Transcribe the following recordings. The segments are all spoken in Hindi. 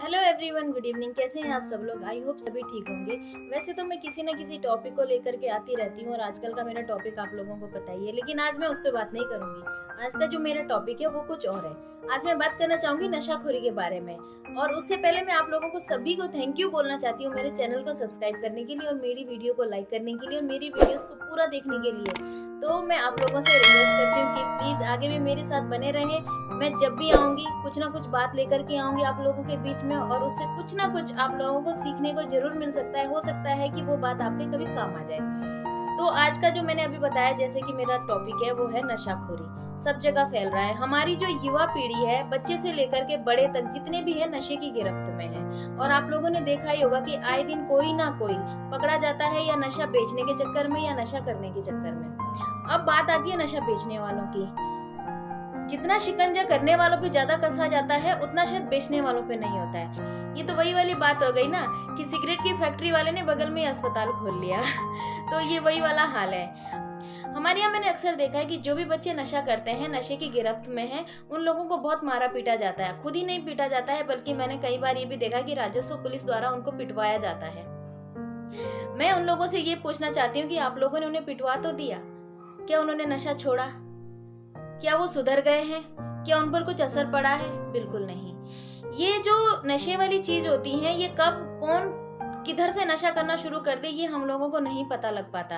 Hello everyone, good evening. कैसे हैं आप सब लोग? आई होप सभी ठीक होंगे। वैसे तो मैं किसी न किसी टॉपिक को लेकर के आती रहती हूँ और आजकल का मेरा टॉपिक आप लोगों को पता ही है, लेकिन आज मैं उस पर बात नहीं करूंगी। आज का जो मेरा टॉपिक है वो कुछ और है। आज मैं बात करना चाहूंगी नशाखोरी के बारे में। और उससे पहले मैं आप लोगों को सभी को थैंक यू बोलना चाहती हूँ मेरे चैनल को सब्सक्राइब करने के लिए और मेरी वीडियो को लाइक करने के लिए और मेरी वीडियोस को पूरा देखने के लिए। तो मैं आप लोगों से रिक्वेस्ट करती हूँ कि प्लीज आगे भी मेरे साथ बने रहें। मैं जब भी आऊंगी कुछ ना कुछ बात लेकर के आऊंगी आप लोगों के बीच में, और उससे कुछ ना कुछ आप लोगों को सीखने को जरूर मिल सकता है। हो सकता है कि वो बात आपके कभी काम आ जाए। तो आज का जो मैंने अभी बताया, जैसे कि मेरा टॉपिक है वो है नशाखोरी। सब जगह फैल रहा है। हमारी जो युवा पीढ़ी है, बच्चे से लेकर के बड़े तक जितने भी है नशे की गिरफ्त में है। और आप लोगों ने देखा ही होगा कि आए दिन कोई ना कोई पकड़ा जाता है, या नशा बेचने के चक्कर में या नशा करने के चक्कर में। अब बात आती है नशा बेचने वालों की। जितना शिकंजा करने वालों पे ज्यादा कसा जाता है, उतना शायद बेचने वालों पे नहीं होता है। ये तो वही वाली बात हो गई ना कि सिगरेट की फैक्ट्री वाले ने बगल में अस्पताल खोल लिया। तो ये वही वाला हाल है। हमारे यहाँ मैंने अक्सर देखा है कि जो भी बच्चे नशा करते हैं, नशे की गिरफ्त में हैं, उन लोगों को बहुत मारा पीटा जाता है। खुद ही नहीं पीटा जाता है, बल्कि मैंने कई बार ये भी देखा कि राजस्व पुलिस द्वारा उनको पिटवाया जाता है। मैं उन लोगों से ये पूछना चाहती हूँ कि आप लोगों ने उन्हें पिटवा तो दिया? क्या उन्होंने नशा छोड़ा? क्या वो सुधर गए हैं? क्या उन पर कुछ असर पड़ा है? बिल्कुल नहीं। ये जो नशे वाली चीज होती है, ये कब कौन किधर से नशा करना शुरू कर दे, ये हम लोगों को नहीं पता लग पाता।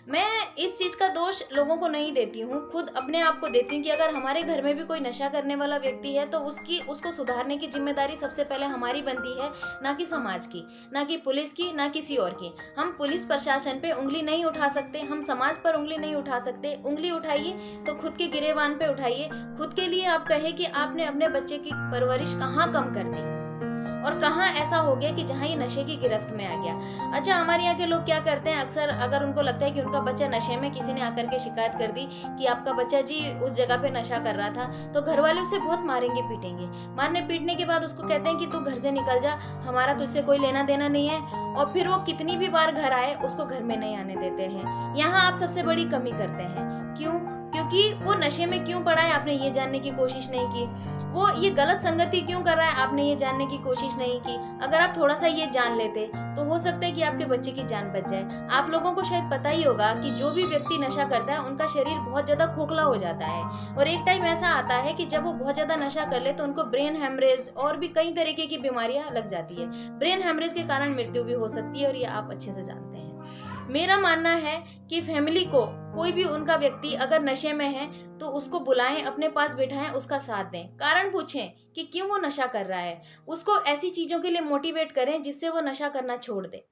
मैं इस चीज का दोष लोगों को नहीं देती हूँ, खुद अपने आप को देती हूँ कि अगर हमारे घर में भी कोई नशा करने वाला व्यक्ति है तो उसको सुधारने की जिम्मेदारी सबसे पहले हमारी बनती है, ना कि समाज की, ना कि पुलिस की, ना किसी और की। हम पुलिस प्रशासन पे उंगली नहीं उठा सकते, हम समाज पर उंगली नहीं उठा सकते। उंगली उठाइए तो खुद के गिरेबान पे उठाइए। खुद के लिए आप कहें कि आपने अपने बच्चे की परवरिश कहाँ कम कर दी और कहाँ ऐसा हो गया कि जहाँ ये नशे की गिरफ्त में आ गया। अच्छा, हमारे यहाँ के लोग क्या करते हैं, अक्सर अगर उनको लगता है कि उनका बच्चा नशे में, किसी ने आकर के शिकायत कर दी कि आपका बच्चा जी उस जगह पे नशा कर रहा था, तो घर वाले उसे बहुत मारेंगे पीटेंगे। मारने पीटने के बाद उसको कहते हैं कि तू घर से निकल जा, हमारा तुझसे कोई लेना देना नहीं है। और फिर वो कितनी भी बार घर आए उसको घर में नहीं आने देते हैं। यहाँ आप सबसे बड़ी कमी करते हैं। क्यों? क्योंकि वो नशे में क्यों पड़ा है आपने ये जानने की कोशिश नहीं की। वो ये गलत संगति क्यों कर रहा है आपने ये जानने की कोशिश नहीं की। अगर आप थोड़ा सा ये जान लेते तो हो सकता है कि आपके बच्चे की जान बच जाए। आप लोगों को शायद पता ही होगा कि जो भी व्यक्ति नशा करता है उनका शरीर बहुत ज्यादा खोखला हो जाता है, और एक टाइम ऐसा आता है कि जब वो बहुत ज्यादा नशा कर ले तो उनको ब्रेन हेमरेज और भी कई तरीके की बीमारियां लग जाती है। ब्रेन हेमरेज के कारण मृत्यु भी हो सकती है, और ये आप अच्छे से जानते हैं। मेरा मानना है कि फैमिली को कोई भी उनका व्यक्ति अगर नशे में है तो उसको बुलाएं, अपने पास बिठाएं, उसका साथ दें, कारण पूछें कि क्यों वो नशा कर रहा है। उसको ऐसी चीजों के लिए मोटिवेट करें जिससे वो नशा करना छोड़ दे।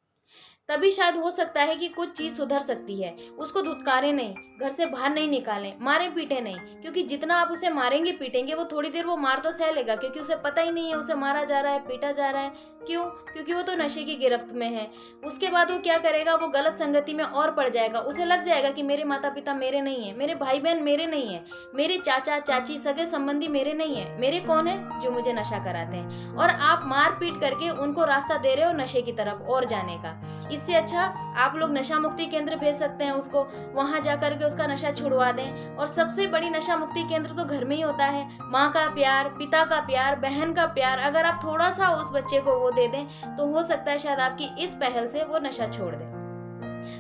तभी शायद हो सकता है कि कुछ चीज सुधर सकती है। उसको धुतकारे नहीं, घर से बाहर नहीं निकालें, मारे पीटे नहीं, क्योंकि जितना आप उसे मारेंगे पीटेंगे वो थोड़ी देर वो मार तो सह लेगा, क्योंकि उसे पता ही नहीं है उसे मारा जा रहा है, पीटा जा रहा है। क्यों? क्योंकि वो तो नशे की गिरफ्त में है। उसके बाद वो क्या करेगा, वो गलत संगति में और पड़ जाएगा। उसे लग जाएगा कि मेरे माता पिता मेरे नहीं है, मेरे भाई बहन मेरे नहीं है, मेरे चाचा चाची सगे संबंधी मेरे नहीं है। मेरे कौन है? जो मुझे नशा कराते हैं। और आप मार पीट करके उनको रास्ता दे रहे हो नशे की तरफ और जाने का। इससे अच्छा आप लोग नशा मुक्ति केंद्र भेज सकते हैं उसको, वहां जाकर के उसका नशा छुड़वा दें। और सबसे बड़ी नशा मुक्ति केंद्र तो घर में ही होता है। माँ का प्यार, पिता का प्यार, बहन का प्यार, अगर आप थोड़ा सा उस बच्चे को वो दे दें तो हो सकता है शायद आपकी इस पहल से वो नशा छोड़ दे।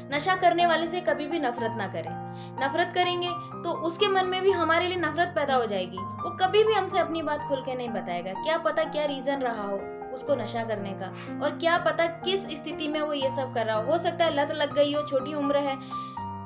नशा करने वाले से कभी भी नफरत ना करें। नफरत करेंगे तो उसके मन में भी हमारे लिए नफरत पैदा हो जाएगी। वो कभी भी हमसे अपनी बात खुल के नहीं बताएगा। क्या पता क्या रीजन रहा हो उसको नशा करने का, और क्या पता किस स्थिति में वो ये सब कर रहा हो सकता है लत लग गई हो, छोटी उम्र है।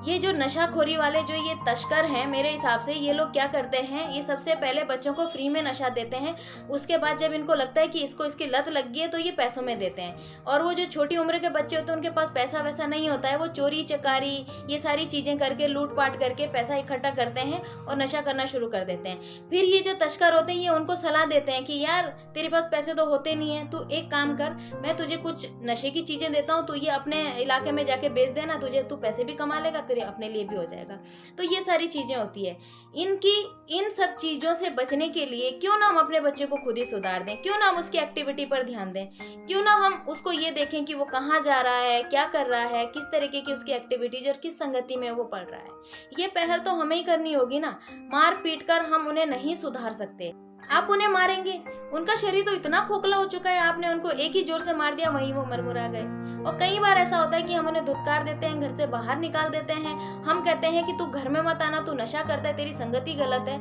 ये जो नशाखोरी वाले जो ये तस्कर हैं, मेरे हिसाब से ये लोग क्या करते हैं, ये सबसे पहले बच्चों को फ्री में नशा देते हैं। उसके बाद जब इनको लगता है कि इसको इसकी लत लग गई है तो ये पैसों में देते हैं। और वो जो छोटी उम्र के बच्चे होते हैं उनके पास पैसा वैसा नहीं होता है, वो चोरी चकारी ये सारी चीजें करके लूटपाट करके पैसा इकट्ठा करते हैं और नशा करना शुरू कर देते हैं। फिर ये जो तस्कर होते हैं ये उनको सलाह देते हैं कि यार तेरे पास पैसे तो होते नहीं है, तू एक काम कर, मैं तुझे कुछ नशे की चीजें देता हूँ, तू ये अपने इलाके में जाके बेच देना, तुझे तू पैसे भी कमा लेगा, तेरे अपने लिए भी हो जाएगा। तो ये सारी चीजें होती है। इन सब चीजों से बचने के लिए क्यों ना हम अपने बच्चे को खुद ही सुधार दें, क्यों ना हम उसकी एक्टिविटी पर ध्यान दें, क्यों ना हम उसको ये देखें कि वो कहाँ जा रहा है, क्या कर रहा है, किस तरीके की उसकी एक्टिविटीज और किस संगति में वो पढ़ रहा है। ये पहल तो हमें ही करनी होगी ना। मार पीट कर हम उन्हें नहीं सुधार सकते। आप उन्हें मारेंगे? उनका शरीर तो इतना खोखला हो चुका है, आपने उनको एक ही जोर से मार दिया, वहीं वो मरमुरा गए। और कई बार ऐसा होता है कि हम उन्हें धुतकार देते हैं, घर से बाहर निकाल देते हैं। हम कहते हैं कि तू घर में मत आना, तू नशा करता है, तेरी संगति गलत है।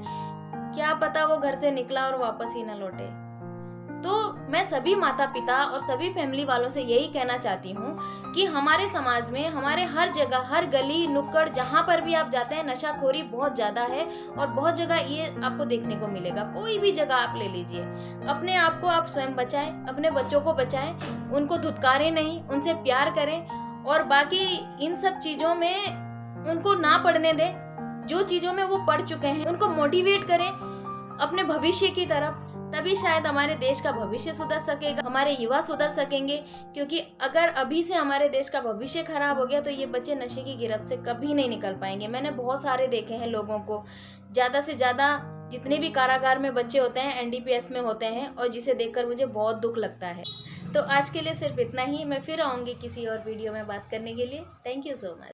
क्या पता वो घर से निकला और वापस ही न लौटे। तो मैं सभी माता पिता और सभी फैमिली वालों से यही कहना चाहती हूँ कि हमारे समाज में, हमारे हर जगह, हर गली नुक्कड़ जहाँ पर भी आप जाते हैं, नशाखोरी बहुत ज़्यादा है। और बहुत जगह ये आपको देखने को मिलेगा। कोई भी जगह आप ले लीजिए, अपने आप को आप स्वयं बचाएं, अपने बच्चों को बचाएं, उनको धुतकारें नहीं, उनसे प्यार करें। और बाकी इन सब चीज़ों में उनको ना पढ़ने दें। जो चीज़ों में वो पढ़ चुके हैं उनको मोटिवेट करें अपने भविष्य की तरफ। तभी शायद हमारे देश का भविष्य सुधर सकेगा, हमारे युवा सुधर सकेंगे। क्योंकि अगर अभी से हमारे देश का भविष्य खराब हो गया तो ये बच्चे नशे की गिरफ्त से कभी नहीं निकल पाएंगे। मैंने बहुत सारे देखे हैं लोगों को, ज़्यादा से ज़्यादा जितने भी कारागार में बच्चे होते हैं एनडीपीएस में होते हैं, और जिसे देखकर मुझे बहुत दुख लगता है। तो आज के लिए सिर्फ इतना ही। मैं फिर आऊँगी किसी और वीडियो में बात करने के लिए। Thank you so much.